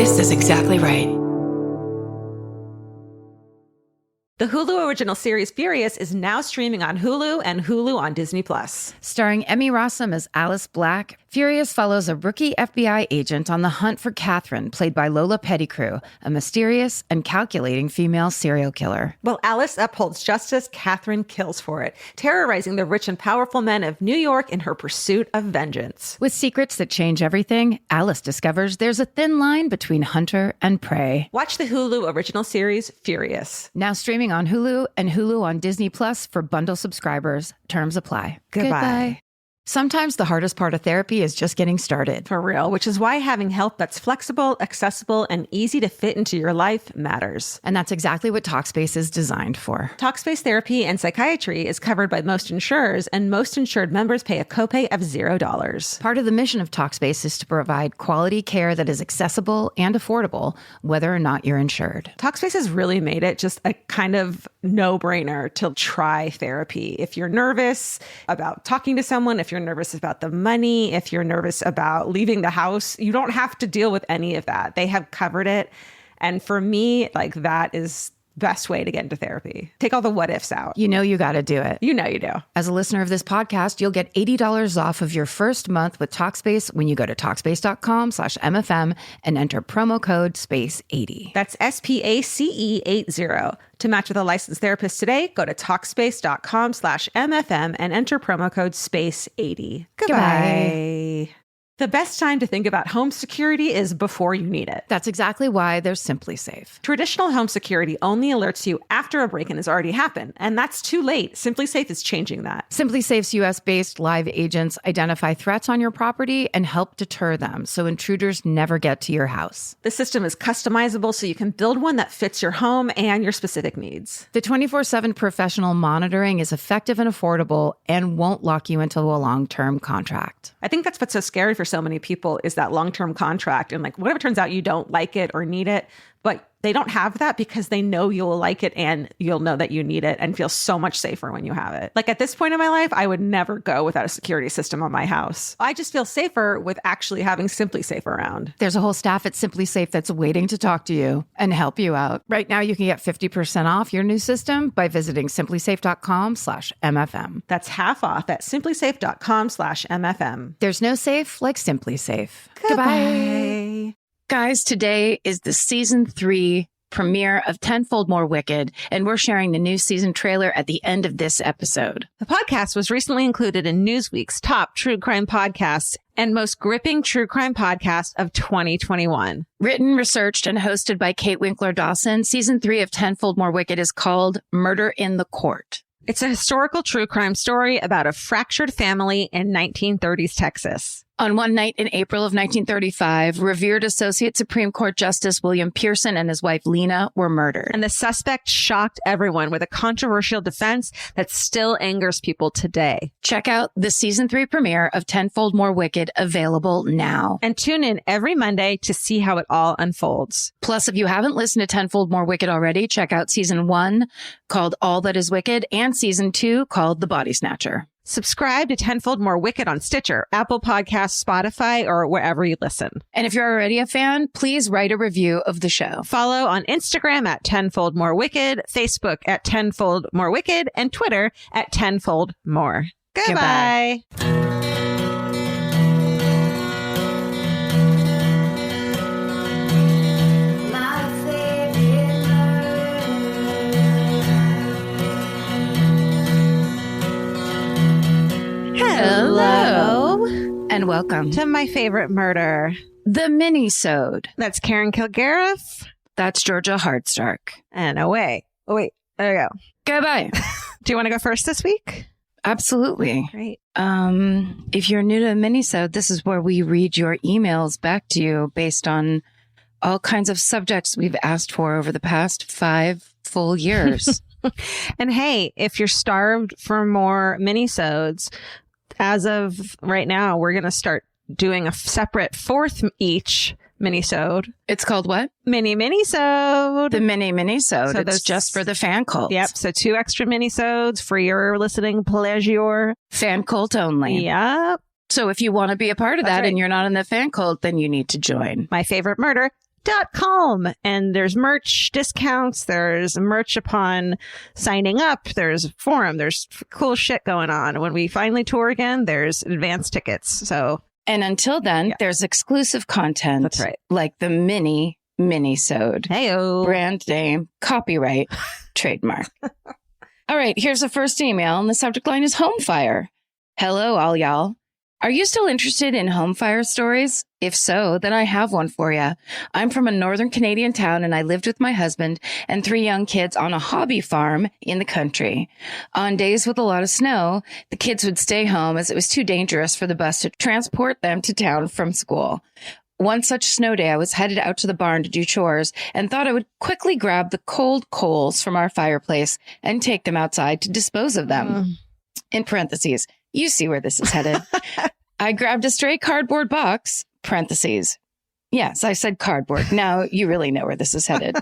This is exactly right. The Hulu original series Furious is now streaming on Hulu and Hulu on Disney+. Starring Emmy Rossum as Alice Black, Furious follows a rookie FBI agent on the hunt for Catherine, played by Lola Pettigrew, a mysterious and calculating female serial killer. While Alice upholds justice, Catherine kills for it, terrorizing the rich and powerful men of New York in her pursuit of vengeance. With secrets that change everything, Alice discovers there's a thin line between hunter and prey. Watch the Hulu original series Furious. Now streaming on Hulu and Hulu on Disney Plus for bundle subscribers. Terms apply. Goodbye. Sometimes the hardest part of therapy is just getting started. For real, which is why having help that's flexible, accessible, and easy to fit into your life matters. And that's exactly what Talkspace is designed for. Talkspace therapy and psychiatry is covered by most insurers, and most insured members pay a copay of $0. Part of the mission of Talkspace is to provide quality care that is accessible and affordable, whether or not you're insured. Talkspace has really made it just a kind of no-brainer to try therapy. If you're nervous about talking to someone, if you're nervous about the money, if you're nervous about leaving the house, you don't have to deal with any of that. They have covered it. And for me, like, that is best way to get into therapy. Take all the what ifs out. You know you got to do it. You know you do. As a listener of this podcast, you'll get $80 off of your first month with Talkspace when you go to Talkspace.com/MFM and enter promo code SPACE80. That's SPACE80. To match with a licensed therapist today, go to Talkspace.com/MFM and enter promo code SPACE80. Goodbye. The best time to think about home security is before you need it. That's exactly why they're Simply Safe. Traditional home security only alerts you after a break-in has already happened, and that's too late. Simply Safe is changing that. Simply Safe's US-based live agents identify threats on your property and help deter them so intruders never get to your house. The system is customizable so you can build one that fits your home and your specific needs. The 24/7 professional monitoring is effective and affordable and won't lock you into a long-term contract. I think that's what's so scary for so many people is that long-term contract. And like, what if it turns out you don't like it or need it, but they don't have that because they know you'll like it and you'll know that you need it and feel so much safer when you have it. Like at this point in my life, I would never go without a security system on my house. I just feel safer with actually having Simply Safe around. There's a whole staff at Simply Safe that's waiting to talk to you and help you out. Right now, you can get 50% off your new system by visiting simplysafe.com/MFM. That's half off at simplysafe.com/MFM. There's no safe like Simply Safe. Goodbye. Guys, today is the season 3 premiere of Tenfold More Wicked, and we're sharing the new season trailer at the end of this episode. The podcast was recently included in Newsweek's top true crime podcasts and most gripping true crime podcast of 2021. Written, researched, and hosted by Kate Winkler-Dawson, season 3 of Tenfold More Wicked is called Murder in the Court. It's a historical true crime story about a fractured family in 1930s Texas. On one night in April of 1935, revered Associate Supreme Court Justice William Pearson and his wife Lena were murdered. And the suspect shocked everyone with a controversial defense that still angers people today. Check out the season 3 premiere of Tenfold More Wicked, available now. And tune in every Monday to see how it all unfolds. Plus, if you haven't listened to Tenfold More Wicked already, check out season 1 called All That Is Wicked and season 2 called The Body Snatcher. Subscribe to Tenfold More Wicked on Stitcher, Apple Podcasts, Spotify, or wherever you listen. And if you're already a fan, please write a review of the show. Follow on Instagram at Tenfold More Wicked, Facebook at Tenfold More Wicked, and Twitter at Tenfold More. Goodbye. Hello. And welcome To my favorite murder. the Minisode. That's Karen Kilgariff. That's Georgia Hardstark. And away. Oh, wait. There you go. Goodbye. Do you want to go first this week? Absolutely. Great. If you're new to the Minisode, this is where we read your emails back to you based on all kinds of subjects we've asked for over the past 5 full years. And hey, if you're starved for more minisodes, as of right now, we're going to start doing a separate 4th each minisode. It's called what? Minisode. The Minisode. So It's just for the fan cult. Yep. So 2 extra minisodes for your listening pleasure. Fan cult only. Yep. So if you want to be a part of That's that right. and you're not in the fan cult, then you need to join. My favorite murder. .com, and there's merch discounts, there's merch upon signing up, there's a forum, there's cool shit going on. When we finally tour again, there's advanced tickets. So, and until then, there's exclusive content. That's right. Like the Minisode. Heyo. Brand name, copyright, trademark. All right, here's the first email, and the subject line is home fire. Hello, all y'all. Are you still interested in home fire stories? If so, then I have one for you. I'm from a northern Canadian town, and I lived with my husband and 3 young kids on a hobby farm in the country. On days with a lot of snow, the kids would stay home as it was too dangerous for the bus to transport them to town from school. One such snow day, I was headed out to the barn to do chores and thought I would quickly grab the cold coals from our fireplace and take them outside to dispose of them. In parentheses, you see where this is headed. I grabbed a stray cardboard box, parentheses. Yes, I said cardboard. Now you really know where this is headed.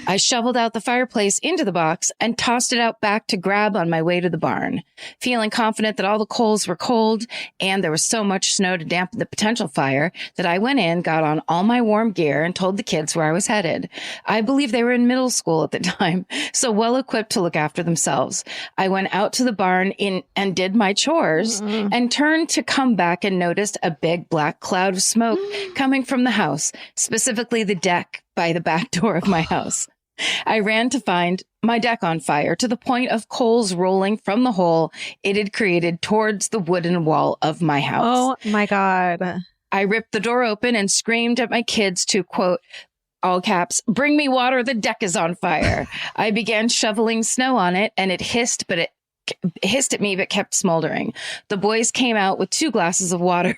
I shoveled out the fireplace into the box and tossed it out back to grab on my way to the barn. Feeling confident that all the coals were cold and there was so much snow to dampen the potential fire that I went in, got on all my warm gear, and told the kids where I was headed. I believe they were in middle school at the time, so well equipped to look after themselves. I went out to the barn and did my chores and turned to come back and noticed a big black cloud of smoke coming from the house, specifically the deck by the back door of my house. I ran to find my deck on fire to the point of coals rolling from the hole it had created towards the wooden wall of my house. Oh my God. I ripped the door open and screamed at my kids to, quote, all caps, bring me water, the deck is on fire. I began shoveling snow on it and it hissed at me, but kept smoldering. The boys came out with 2 glasses of water.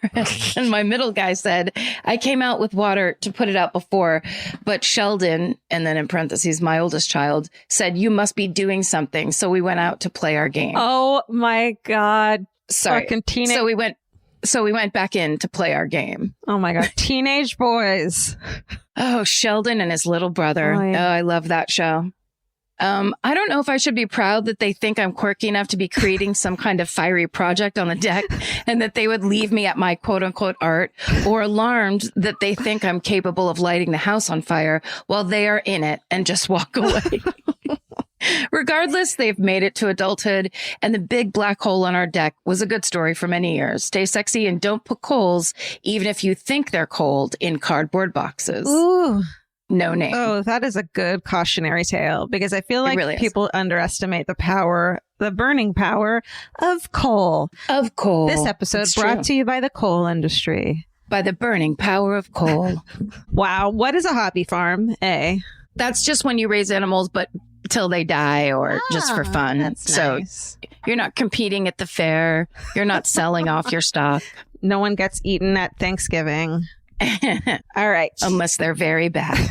And my middle guy said, I came out with water to put it out before. But Sheldon, and then in parentheses, my oldest child, said, you must be doing something. So we went out to play our game. Oh my God. Sorry. Fucking teenage. So we went back in to play our game. Oh my God. Teenage boys. Oh, Sheldon and his little brother. Oh, yeah. Oh, I love that show. I don't know if I should be proud that they think I'm quirky enough to be creating some kind of fiery project on the deck and that they would leave me at my quote unquote art, or alarmed that they think I'm capable of lighting the house on fire while they are in it and just walk away. Regardless, they've made it to adulthood, and the big black hole on our deck was a good story for many years. Stay sexy and don't put coals, even if you think they're cold, in cardboard boxes. Ooh. No name. Oh, that is a good cautionary tale, because I feel like really people underestimate the burning power of coal. Of coal. This episode It's brought true. to you by the coal industry. By the burning power of coal. Wow. What is a hobby farm? That's just when you raise animals, but till they die or just for fun. That's so nice. You're not competing at the fair. You're not selling off your stock. No one gets eaten at Thanksgiving. All right. Unless they're very bad.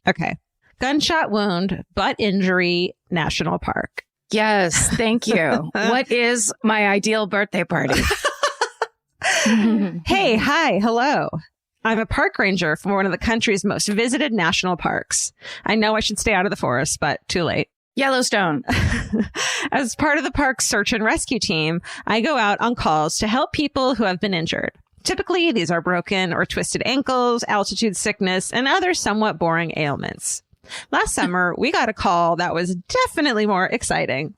Okay. Gunshot wound, butt injury, National Park. Yes. Thank you. What is my ideal birthday party? Hey, hi, hello. I'm a park ranger for one of the country's most visited national parks. I know I should stay out of the forest, but too late. Yellowstone. As part of the park's search and rescue team, I go out on calls to help people who have been injured. Typically, these are broken or twisted ankles, altitude sickness, and other somewhat boring ailments. Last summer, we got a call that was definitely more exciting.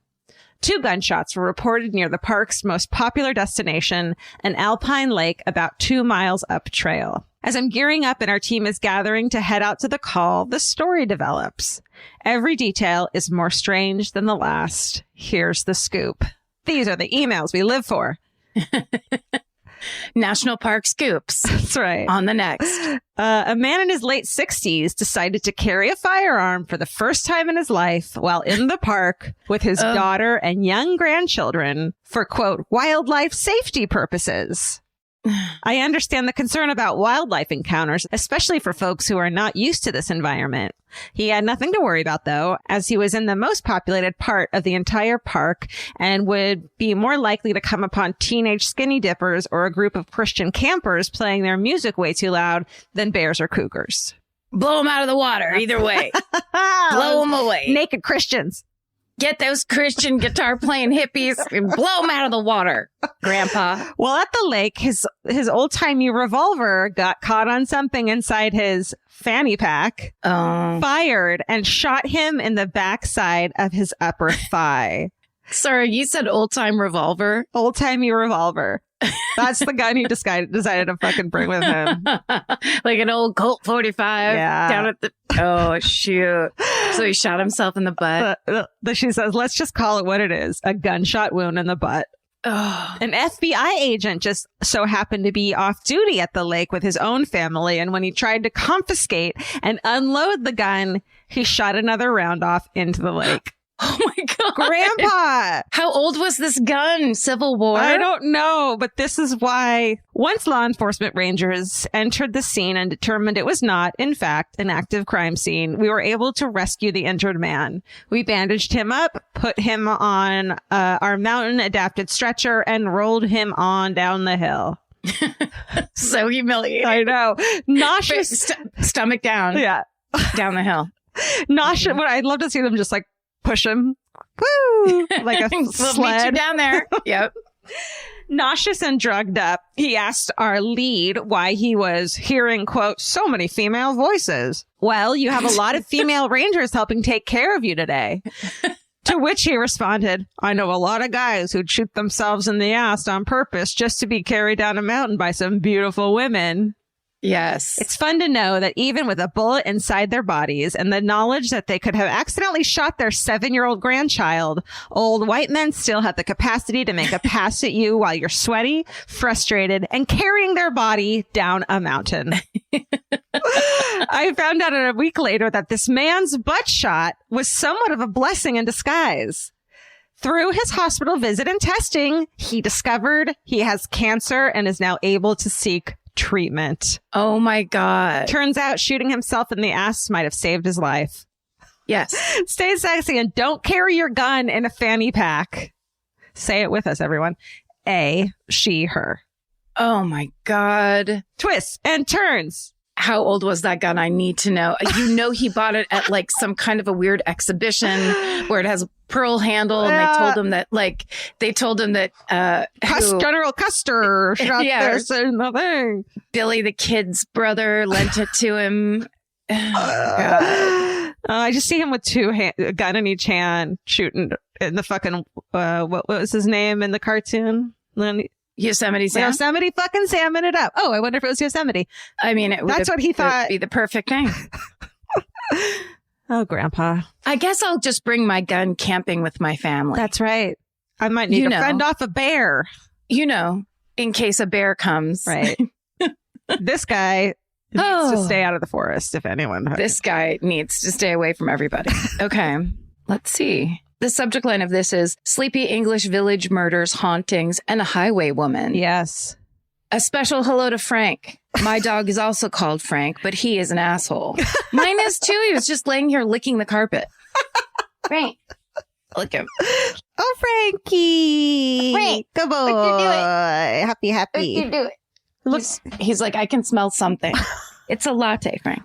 2 gunshots were reported near the park's most popular destination, an alpine lake about 2 miles up trail. As I'm gearing up and our team is gathering to head out to the call, the story develops. Every detail is more strange than the last. Here's the scoop. These are the emails we live for. National Park scoops. That's right. On the next. A man in his late 60s decided to carry a firearm for the first time in his life while in the park with his daughter and young grandchildren for, quote, wildlife safety purposes. I understand the concern about wildlife encounters, especially for folks who are not used to this environment. He had nothing to worry about, though, as he was in the most populated part of the entire park and would be more likely to come upon teenage skinny dippers or a group of Christian campers playing their music way too loud than bears or cougars. Blow them out of the water, either way. Blow them away. Naked Christians. Get those Christian guitar playing hippies and blow them out of the water, Grandpa. Well, at the lake, his old-timey revolver got caught on something inside his fanny pack, fired, and shot him in the backside of his upper thigh. Sorry, you said old-time revolver? Old-timey revolver. That's the gun he decided to fucking bring with him. Like an old Colt 45 Yeah. down at the... Oh, shoot. So he shot himself in the butt. She says, let's just call it what it is. A gunshot wound in the butt. Oh. An FBI agent just so happened to be off duty at the lake with his own family. And when he tried to confiscate and unload the gun, he shot another round off into the lake. Oh my God. Grandpa! How old was this gun? Civil War? I don't know, but this is why once law enforcement rangers entered the scene and determined it was not, in fact, an active crime scene, we were able to rescue the injured man. We bandaged him up, put him on our mountain-adapted stretcher, and rolled him on down the hill. So humiliating. I know. Nauseous. Stomach down. Yeah. Down the hill. Nauseous. But I'd love to see them just like push him. Woo! Like a We'll sled. meet you down there. Yep. Nauseous and drugged up, he asked our lead why he was hearing, quote, so many female voices. Well, you have a lot of female rangers helping take care of you today. To which he responded, I know a lot of guys who'd shoot themselves in the ass on purpose just to be carried down a mountain by some beautiful women. Yes. It's fun to know that even with a bullet inside their bodies and the knowledge that they could have accidentally shot their 7-year-old grandchild, old white men still have the capacity to make a pass at you while you're sweaty, frustrated, and carrying their body down a mountain. I found out a week later that this man's butt shot was somewhat of a blessing in disguise. Through his hospital visit and testing, he discovered he has cancer and is now able to seek treatment. Oh my God. Turns out shooting himself in the ass might have saved his life. Yes. Stay sexy and don't carry your gun in a fanny pack. Say it with us, everyone. A, she, her. Oh my God. Twists and turns. How old was that gun? I need to know. You know, he bought it at like some kind of a weird exhibition where it has a pearl handle, and they told him that General Custer shot Yeah. this and the thing. Billy the Kid's brother lent it to him. God. I just see him with a gun in each hand shooting in the fucking what was his name in the cartoon? Yosemite Sam. Yosemite fucking salmon it up. Oh, I wonder if it was Yosemite. I mean, That's what he thought. Be the perfect thing. Oh, Grandpa. I guess I'll just bring my gun camping with my family. That's right. I might need to fend off a bear. You know, in case a bear comes. Right. This guy needs to stay out of the forest, if anyone. This guy needs to stay away from everybody. Okay. Let's see. The subject line of this is Sleepy English Village Murders, Hauntings, and a Highway Woman. Yes. A special hello to Frank. My dog is also called Frank, but he is an asshole. Mine is too. He was just laying here licking the carpet. Frank. Look at him. Oh, Frankie. Frank. Good boy. What you doing? Happy. What you doing? He's like, I can smell something. It's a latte, Frank.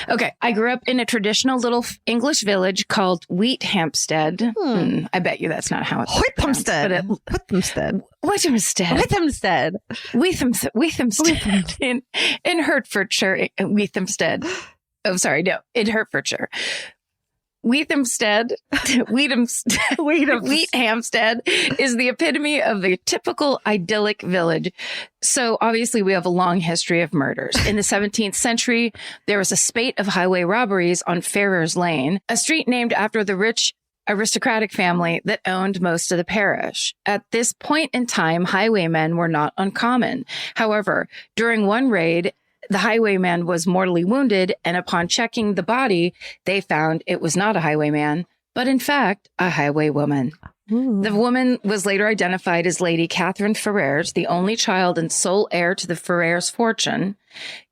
Okay. I grew up in a traditional little English village called Wheathampstead. I bet you that's not how it's pronounced. Wheathampstead. In Hertfordshire. Wheathampstead. Oh, sorry. No, in Hertfordshire. Wheathampstead is the epitome of the typical idyllic village. So obviously we have a long history of murders. In the 17th century, there was a spate of highway robberies on Farrers Lane, a street named after the rich aristocratic family that owned most of the parish. At this point in time, highwaymen were not uncommon. However, during one raid, the highwayman was mortally wounded, and upon checking the body, they found it was not a highwayman, but in fact, a highway woman. Ooh. The woman was later identified as Lady Catherine Ferrers, the only child and sole heir to the Ferrers fortune.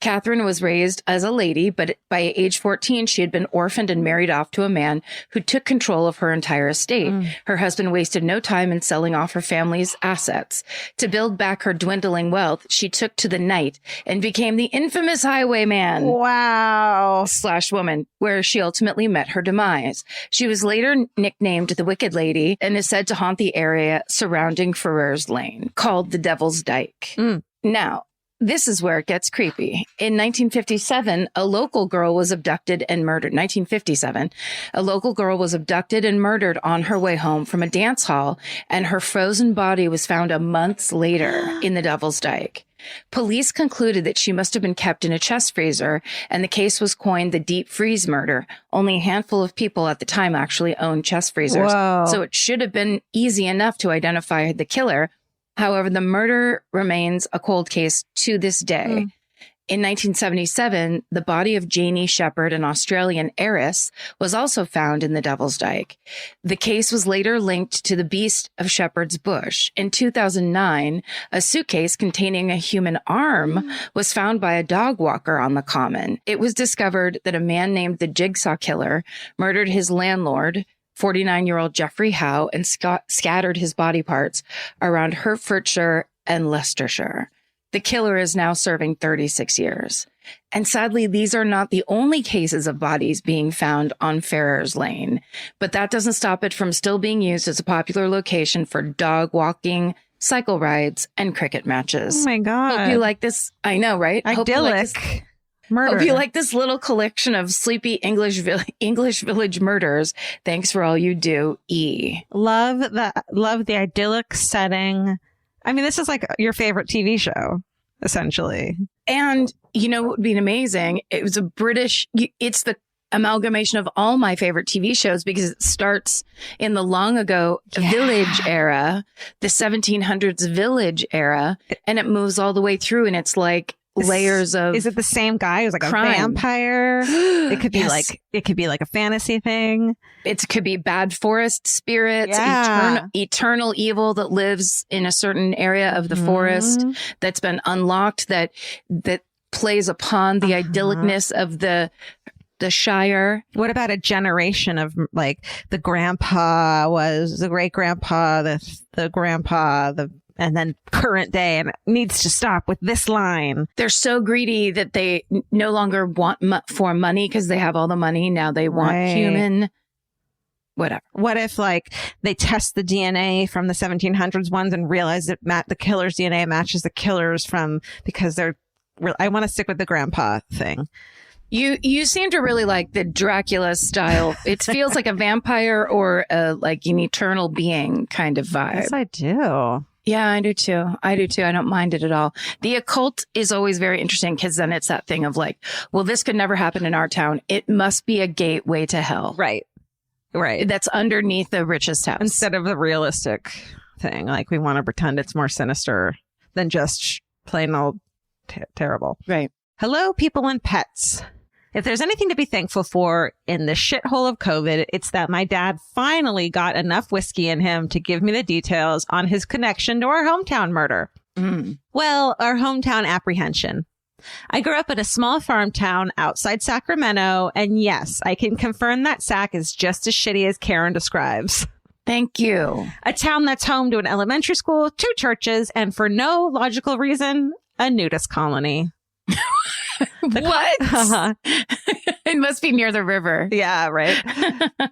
Catherine was raised as a lady, but by age 14, she had been orphaned and married off to a man who took control of her entire estate. Her husband wasted no time in selling off her family's assets. To build back her dwindling wealth, she took to the night and became the infamous highwayman. Wow. / woman, where she ultimately met her demise. She was later nicknamed the Wicked Lady and is said to haunt the area surrounding Ferrers Lane, called the Devil's Dyke. Now, this is where it gets creepy. In 1957, a local girl was abducted and murdered. 1957, a local girl was abducted and murdered on her way home from a dance hall, and her frozen body was found a month later in the Devil's Dyke. Police concluded that she must have been kept in a chest freezer, and the case was coined the deep freeze murder. Only a handful of people at the time actually owned chest freezers. Whoa. So it should have been easy enough to identify the killer. However, the murder remains a cold case to this day. In 1977, the body of Janie Shepherd, an Australian heiress, was also found in the Devil's Dyke. The case was later linked to the beast of Shepherd's Bush. In 2009, a suitcase containing a human arm was found by a dog walker on the common. It was discovered that a man named the Jigsaw Killer murdered his landlord, 49-year-old Jeffrey Howe, and scattered his body parts around Hertfordshire and Leicestershire. The killer is now serving 36 years. And sadly, these are not the only cases of bodies being found on Ferrers Lane. But that doesn't stop it from still being used as a popular location for dog walking, cycle rides, and cricket matches. Oh my God. Hope you like this. I know, right? Idyllic murder. Hope you like this little collection of sleepy English village murders. Thanks for all you do, E. Love the idyllic setting. I mean, this is like your favorite TV show, essentially. And you know what would be amazing? It was it's the amalgamation of all my favorite TV shows, because it starts in the long ago village era, the 1700s village era, and it moves all the way through, and it's like layers of. Is it the same guy who's like crime. a vampire? It could be Yes. it could be like a fantasy thing. It could be bad forest spirits, eternal evil that lives in a certain area of the forest that's been unlocked, that plays upon the idyllicness of the Shire. What about a generation of like the grandpa was the great grandpa, the grandpa, and then current day, and it needs to stop with this line. They're so greedy that they no longer want for money because they have all the money. Now they want human, whatever. What if like they test the DNA from the 1700s ones and realize that the killer's DNA matches the killer's because I want to stick with the grandpa thing. You seem to really like the Dracula style. It feels like a vampire or like an eternal being kind of vibe. Yes, I do. Yeah, I do too. I don't mind it at all. The occult is always very interesting, because then it's that thing of like, well, this could never happen in our town. It must be a gateway to hell. Right. That's underneath the richest house. Instead of the realistic thing. Like, we want to pretend it's more sinister than just plain old terrible. Right. Hello, people and pets. If there's anything to be thankful for in the shithole of COVID, it's that my dad finally got enough whiskey in him to give me the details on his connection to our hometown murder. Well, our hometown apprehension. I grew up in a small farm town outside Sacramento, and yes, I can confirm that Sac is just as shitty as Karen describes. Thank you. A town that's home to an elementary school, 2 churches, and for no logical reason, a nudist colony. What? It must be near the river. Yeah, right.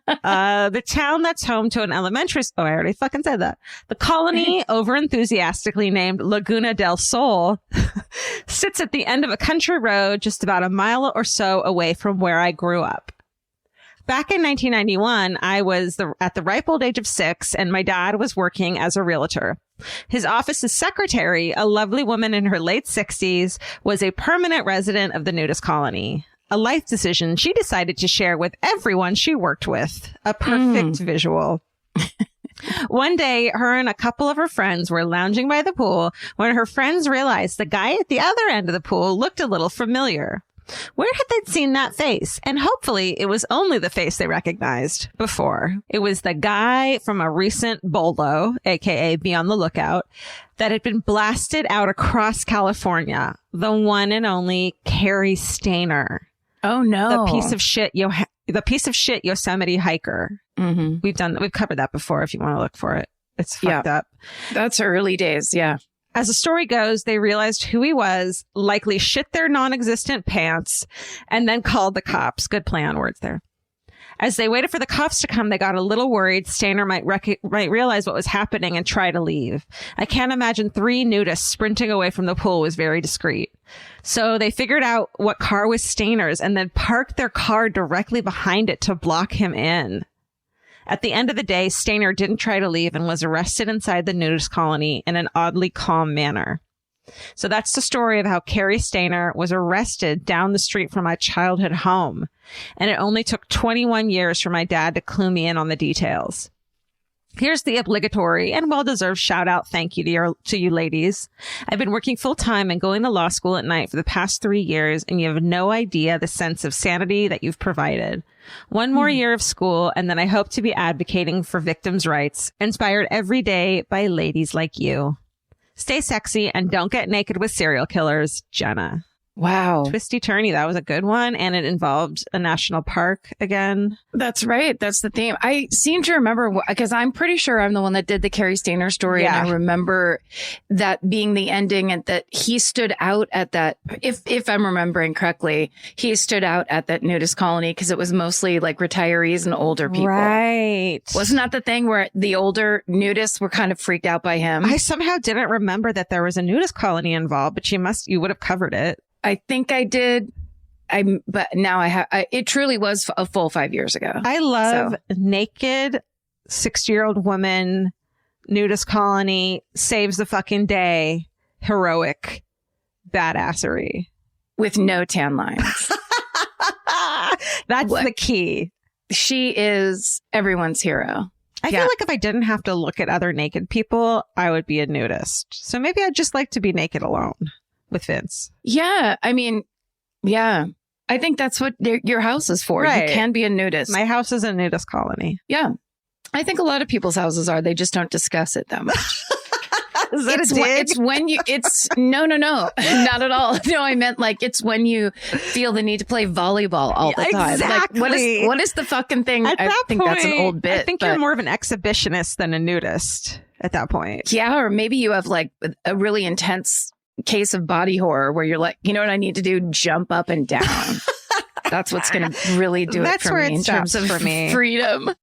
The town that's home to an elementary school. Oh, I already fucking said that. The colony, over enthusiastically named Laguna del Sol, sits at the end of a country road just about a mile or so away from where I grew up. Back in 1991, I was at the ripe old age of 6, and my dad was working as a realtor. His office's secretary, a lovely woman in her late 60s, was a permanent resident of the nudist colony. A life decision she decided to share with everyone she worked with. A perfect visual. One day, her and a couple of her friends were lounging by the pool when her friends realized the guy at the other end of the pool looked a little familiar. Where had they seen that face? And hopefully it was only the face they recognized before. It was the guy from a recent bolo, aka Be on the Lookout, that had been blasted out across California. The one and only Carrie Stainer. Oh no. The piece of shit Yosemite hiker. Mm-hmm. We've covered that before if you want to look for it. It's fucked up. That's early days. Yeah. As the story goes, they realized who he was, likely shit their non-existent pants, and then called the cops. Good play on words there. As they waited for the cops to come, they got a little worried Stainer might realize what was happening and try to leave. I can't imagine 3 nudists sprinting away from the pool was very discreet. So they figured out what car was Stainer's and then parked their car directly behind it to block him in. At the end of the day, Stainer didn't try to leave and was arrested inside the nudist colony in an oddly calm manner. So that's the story of how Carrie Stainer was arrested down the street from my childhood home. And it only took 21 years for my dad to clue me in on the details. Here's the obligatory and well-deserved shout-out thank you to you ladies. I've been working full-time and going to law school at night for the past 3 years, and you have no idea the sense of sanity that you've provided. One more year of school, and then I hope to be advocating for victims' rights, inspired every day by ladies like you. Stay sexy and don't get naked with serial killers, Jenna. Wow. Twisty turny. That was a good one. And it involved a national park again. That's right. That's the theme. I seem to remember, because I'm pretty sure I'm the one that did the Carrie Stainer story. Yeah. And I remember that being the ending and that he stood out at that, if I'm remembering correctly, he stood out at that nudist colony because it was mostly like retayees and older people. Right. Wasn't that the thing where the older nudists were kind of freaked out by him? I somehow didn't remember that there was a nudist colony involved, but you would have covered it. I think I did. But now I have. It truly was a full 5 years ago. I love naked 60-year-old woman, nudist colony, saves the fucking day, heroic badassery. With no tan lines. That's the key. She is everyone's hero. I feel like if I didn't have to look at other naked people, I would be a nudist. So maybe I'd just like to be naked alone. With Vince. Yeah. I mean, yeah. I think that's what your house is for. Right. You can be a nudist. My house is a nudist colony. Yeah. I think a lot of people's houses are. They just don't discuss it that much. Is that a dig? It's when you, no, not at all. No, I meant like it's when you feel the need to play volleyball all the time. Exactly. Like, what is the fucking thing? At that think point, that's an old bit. I think you're more of an exhibitionist than a nudist at that point. Yeah. Or maybe you have like a really intense case of body horror where you're like, you know what I need to do? Jump up and down. That's what's going to really do it for me in terms of freedom.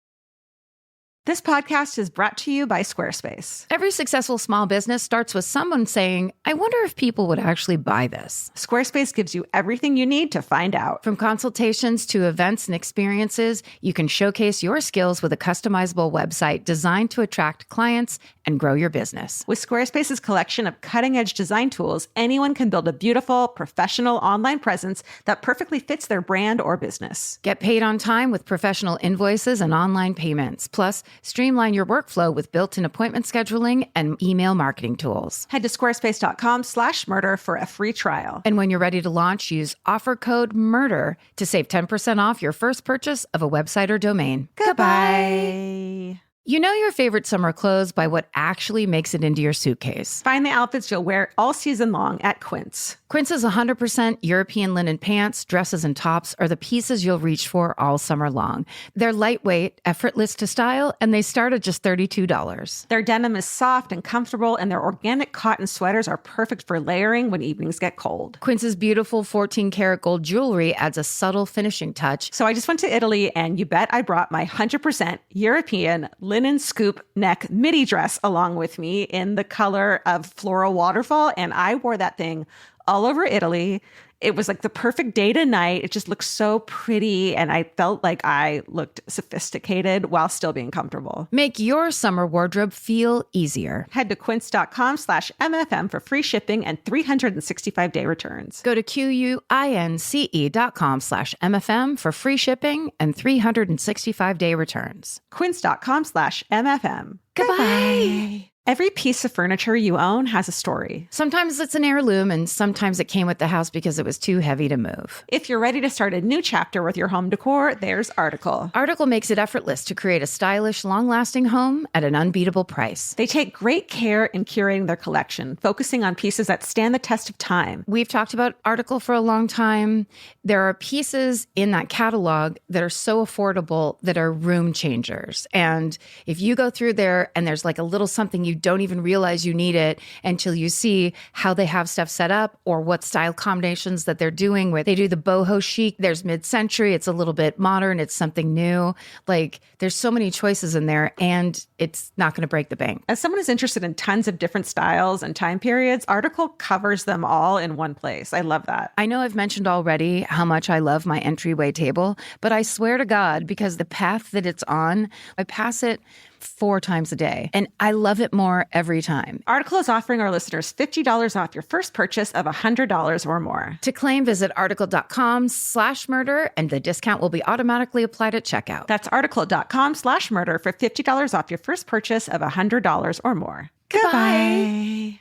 This podcast is brought to you by Squarespace. Every successful small business starts with someone saying, I wonder if people would actually buy this. Squarespace gives you everything you need to find out. From consultations to events and experiences, you can showcase your skills with a customizable website designed to attract clients and grow your business. With Squarespace's collection of cutting-edge design tools, anyone can build a beautiful, professional online presence that perfectly fits their brand or business. Get paid on time with professional invoices and online payments. Plus, streamline your workflow with built-in appointment scheduling and email marketing tools. Head to squarespace.com/murder for a free trial. And when you're ready to launch, use offer code MURDER to save 10% off your first purchase of a website or domain. Goodbye. You know your favorite summer clothes by what actually makes it into your suitcase. Find the outfits you'll wear all season long at Quince. Quince's 100% European linen pants, dresses, and tops are the pieces you'll reach for all summer long. They're lightweight, effortless to style, and they start at just $32. Their denim is soft and comfortable, and their organic cotton sweaters are perfect for layering when evenings get cold. Quince's beautiful 14-karat gold jewelry adds a subtle finishing touch. So I just went to Italy, and you bet I brought my 100% European linen scoop neck midi dress along with me in the color of floral waterfall, and I wore that thing all over Italy. It was like the perfect day to night. It just looked so pretty, and I felt like I looked sophisticated while still being comfortable. Make your summer wardrobe feel easier. Head to quince.com/MFM for free shipping and 365-day returns. Go to QUINCE.com/MFM for free shipping and 365-day returns. Quince.com/MFM. Goodbye. Every piece of furniture you own has a story. Sometimes it's an heirloom, and sometimes it came with the house because it was too heavy to move. If you're ready to start a new chapter with your home decor, there's Article. Article makes it effortless to create a stylish, long-lasting home at an unbeatable price. They take great care in curating their collection, focusing on pieces that stand the test of time. We've talked about Article for a long time. There are pieces in that catalog that are so affordable that are room changers. And if you go through there and there's like a little something you don't even realize you need it until you see how they have stuff set up or what style combinations that they're doing with. They do the boho chic. There's mid-century. It's a little bit modern. It's something new. Like there's so many choices in there and it's not going to break the bank. As someone who's interested in tons of different styles and time periods, Article covers them all in one place. I love that. I know I've mentioned already how much I love my entryway table, but I swear to God, because the path that it's on, I pass it 4 times a day. And I love it more every time. Article is offering our listeners $50 off your first purchase of $100 or more. To claim, visit article.com/murder and the discount will be automatically applied at checkout. That's article.com/murder for $50 off your first purchase of $100 or more. Goodbye.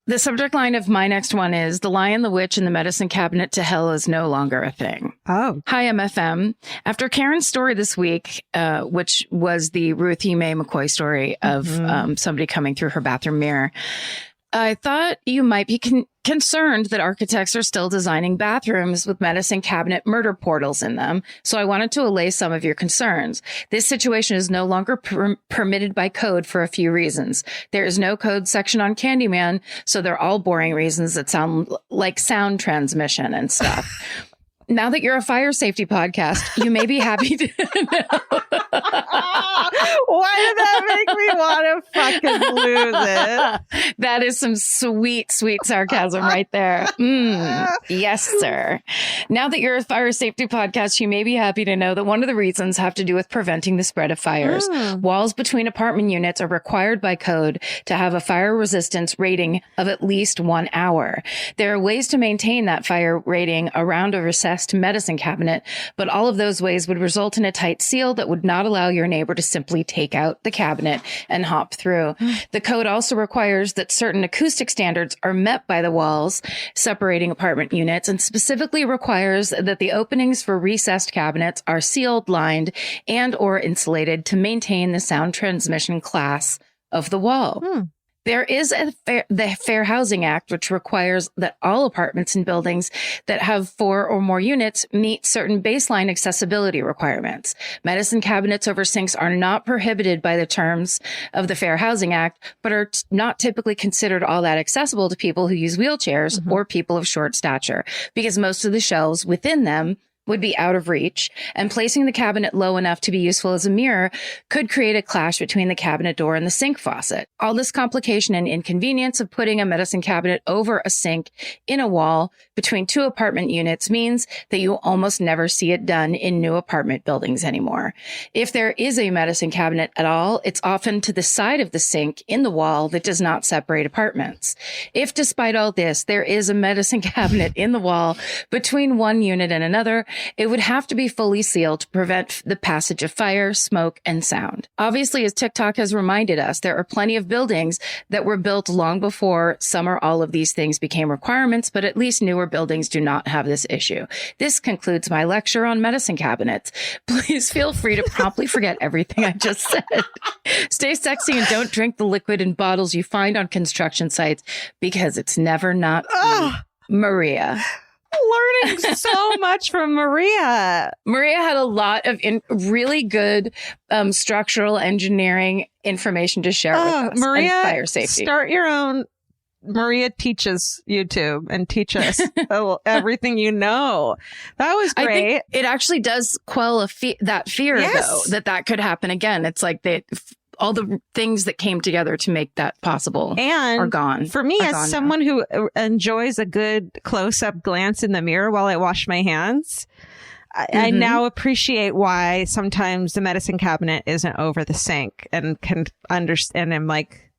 The subject line of my next one is The Lion, the Witch, and the Medicine Cabinet to Hell is no longer a thing. Oh. Hi, MFM. After Karen's story this week, which was the Ruthie Mae McCoy story of somebody coming through her bathroom mirror, I thought you might be concerned that architects are still designing bathrooms with medicine cabinet murder portals in them. So I wanted to allay some of your concerns. This situation is no longer permitted by code for a few reasons. There is no code section on Candyman, so they're all boring reasons that sound like sound transmission and stuff. Now that you're a fire safety podcast, you may be happy to know. Why did that make me want to fucking lose it? That is some sweet, sweet sarcasm right there. Yes, sir. Now that you're a fire safety podcast, you may be happy to know that one of the reasons have to do with preventing the spread of fires. Walls between apartment units are required by code to have a fire resistance rating of at least 1 hour. There are ways to maintain that fire rating around a recessed medicine cabinet, but all of those ways would result in a tight seal that would not allow your neighbor to simply take out the cabinet and hop through. The code also requires that certain acoustic standards are met by the walls separating apartment units, and specifically requires that the openings for recessed cabinets are sealed, lined, and or insulated to maintain the sound transmission class of the wall. There is the Fair Housing Act, which requires that all apartments and buildings that have 4 or more units meet certain baseline accessibility requirements. Medicine cabinets over sinks are not prohibited by the terms of the Fair Housing Act, but are not typically considered all that accessible to people who use wheelchairs or people of short stature, because most of the shelves within them would be out of reach, and placing the cabinet low enough to be useful as a mirror could create a clash between the cabinet door and the sink faucet. All this complication and inconvenience of putting a medicine cabinet over a sink in a wall between 2 apartment units means that you almost never see it done in new apartment buildings anymore. If there is a medicine cabinet at all, it's often to the side of the sink in the wall that does not separate apartments. If despite all this, there is a medicine cabinet in the wall between one unit and another, it would have to be fully sealed to prevent the passage of fire, smoke, and sound. Obviously, as TikTok has reminded us, there are plenty of buildings that were built long before some or all of these things became requirements, but at least newer buildings do not have this issue. This concludes my lecture on medicine cabinets. Please feel free to promptly forget everything I just said. Stay sexy and don't drink the liquid in bottles you find on construction sites, because it's never not Maria. Learning so much from Maria. Maria had a lot of really good structural engineering information to share with us. Maria, and fire safety. Start your own Maria Teaches YouTube and teach us everything you know. That was great. I think it actually does quell that fear, though, that could happen again. It's like all the things that came together to make that possible are gone. For me, as someone who enjoys a good close-up glance in the mirror while I wash my hands, I now appreciate why sometimes the medicine cabinet isn't over the sink, and can understand. I'm like,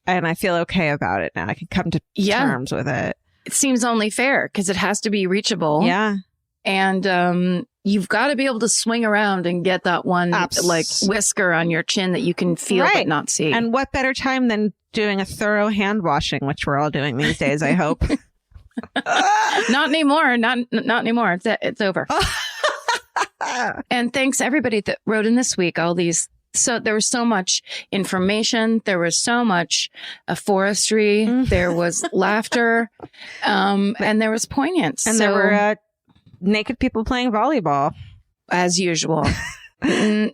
and I feel okay about it now. I can come to terms with it. It seems only fair because it has to be reachable. Yeah. And, you've got to be able to swing around and get that one like whisker on your chin that you can feel but not see. And what better time than doing a thorough hand washing, which we're all doing these days, I hope. Not anymore. Not anymore. It's over. And thanks everybody that wrote in this week. All these. So there was so much information. There was so much forestry. There was laughter. And there was poignance. And there were naked people playing volleyball. As usual.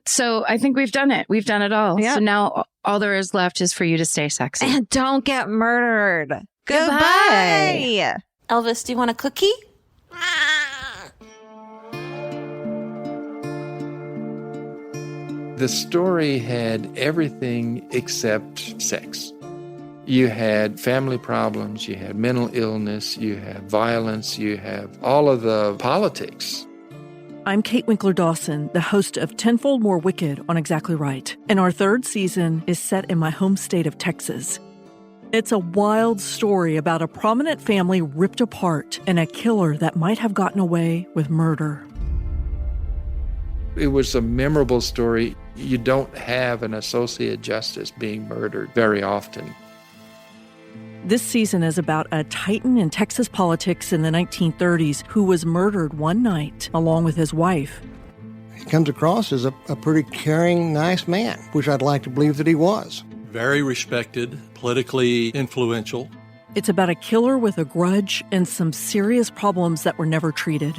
So I think we've done it. We've done it all. Yep. So now all there is left is for you to stay sexy. And don't get murdered. Goodbye. Elvis, do you want a cookie? The story had everything except sex. You had family problems, you had mental illness, you had violence, you have all of the politics. I'm Kate Winkler-Dawson, the host of Tenfold More Wicked on Exactly Right, and our third season is set in my home state of Texas. It's a wild story about a prominent family ripped apart and a killer that might have gotten away with murder. It was a memorable story. You don't have an associate justice being murdered very often. This season is about a titan in Texas politics in the 1930s who was murdered one night along with his wife. He comes across as a pretty caring, nice man, which I'd like to believe that he was. Very respected, politically influential. It's about a killer with a grudge and some serious problems that were never treated.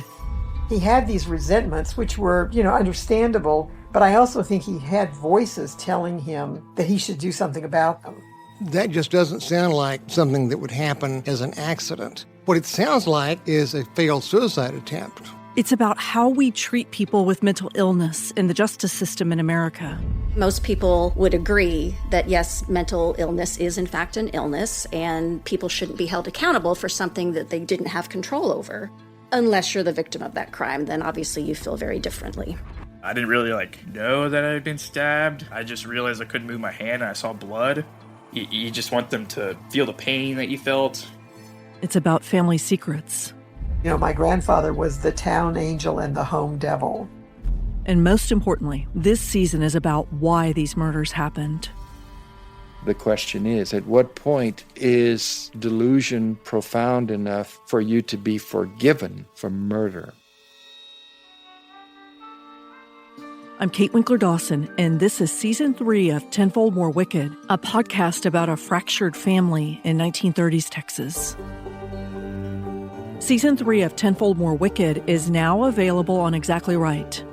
He had these resentments, which were, understandable, but I also think he had voices telling him that he should do something about them. That just doesn't sound like something that would happen as an accident. What it sounds like is a failed suicide attempt. It's about how we treat people with mental illness in the justice system in America. Most people would agree that, yes, mental illness is in fact an illness, and people shouldn't be held accountable for something that they didn't have control over. Unless you're the victim of that crime, then obviously you feel very differently. I didn't really know that I had been stabbed. I just realized I couldn't move my hand and I saw blood. You just want them to feel the pain that you felt. It's about family secrets. My grandfather was the town angel and the home devil. And most importantly, this season is about why these murders happened. The question is, at what point is delusion profound enough for you to be forgiven for murder? I'm Kate Winkler-Dawson, and this is Season 3 of Tenfold More Wicked, a podcast about a fractured family in 1930s Texas. Season 3 of Tenfold More Wicked is now available on Exactly Right.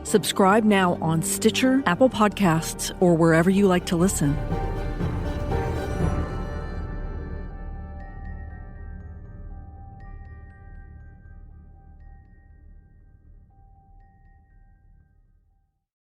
Subscribe now on Stitcher, Apple Podcasts, or wherever you like to listen.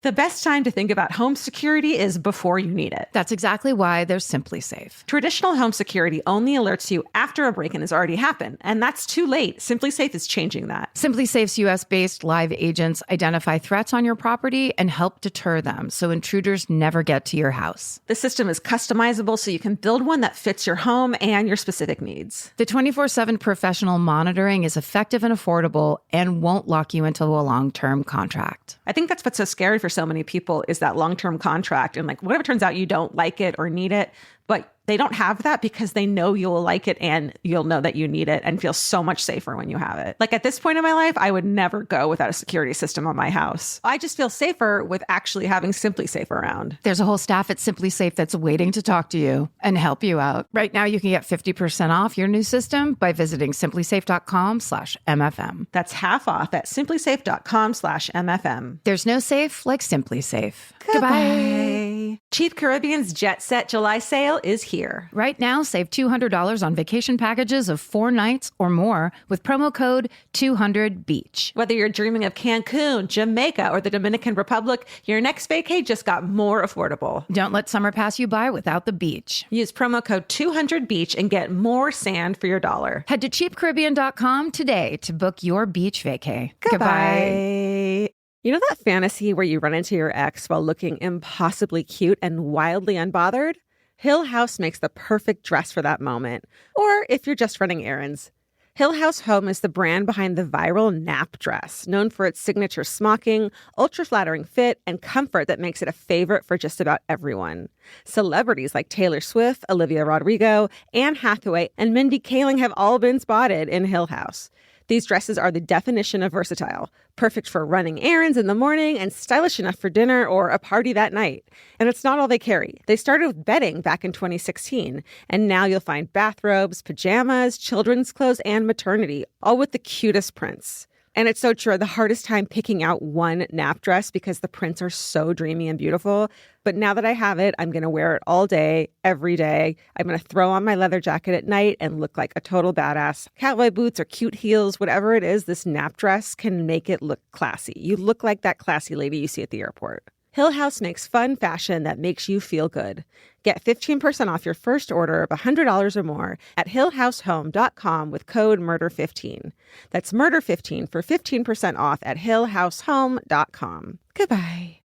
The best time to think about home security is before you need it. That's exactly why they're Simply Safe. Traditional home security only alerts you after a break-in has already happened, and that's too late. Simply Safe is changing that. Simply Safe's U.S.-based live agents identify threats on your property and help deter them so intruders never get to your house. The system is customizable so you can build one that fits your home and your specific needs. The 24/7 professional monitoring is effective and affordable and won't lock you into a long-term contract. I think that's what's so scary for so many people is that long-term contract. And what if it turns out you don't like it or need it, but they don't have that because they know you'll like it and you'll know that you need it and feel so much safer when you have it. At this point in my life, I would never go without a security system on my house. I just feel safer with actually having Simply Safe around. There's a whole staff at Simply Safe that's waiting to talk to you and help you out. Right now, you can get 50% off your new system by visiting simplysafe.com/MFM. That's half off at simplysafe.com/MFM. There's no safe like Simply Safe. Goodbye. Cheap Caribbean's Jet Set July sale is here. Right now, save $200 on vacation packages of 4 nights or more with promo code 200BEACH. Whether you're dreaming of Cancun, Jamaica, or the Dominican Republic, your next vacay just got more affordable. Don't let summer pass you by without the beach. Use promo code 200BEACH and get more sand for your dollar. Head to cheapcaribbean.com today to book your beach vacay. Goodbye. You know that fantasy where you run into your ex while looking impossibly cute and wildly unbothered? Hill House makes the perfect dress for that moment. Or if you're just running errands. Hill House Home is the brand behind the viral nap dress, known for its signature smocking, ultra-flattering fit, and comfort that makes it a favorite for just about everyone. Celebrities like Taylor Swift, Olivia Rodrigo, Anne Hathaway, and Mindy Kaling have all been spotted in Hill House. These dresses are the definition of versatile, perfect for running errands in the morning and stylish enough for dinner or a party that night. And it's not all they carry. They started with bedding back in 2016, and now you'll find bathrobes, pajamas, children's clothes, and maternity, all with the cutest prints. And it's so true. The hardest time picking out one nap dress because the prints are so dreamy and beautiful. But now that I have it, I'm going to wear it all day, every day. I'm going to throw on my leather jacket at night and look like a total badass. Cowboy boots or cute heels, whatever it is, this nap dress can make it look classy. You look like that classy lady you see at the airport. Hill House makes fun fashion that makes you feel good. Get 15% off your first order of $100 or more at hillhousehome.com with code MURDER15. That's MURDER15 for 15% off at hillhousehome.com. Goodbye.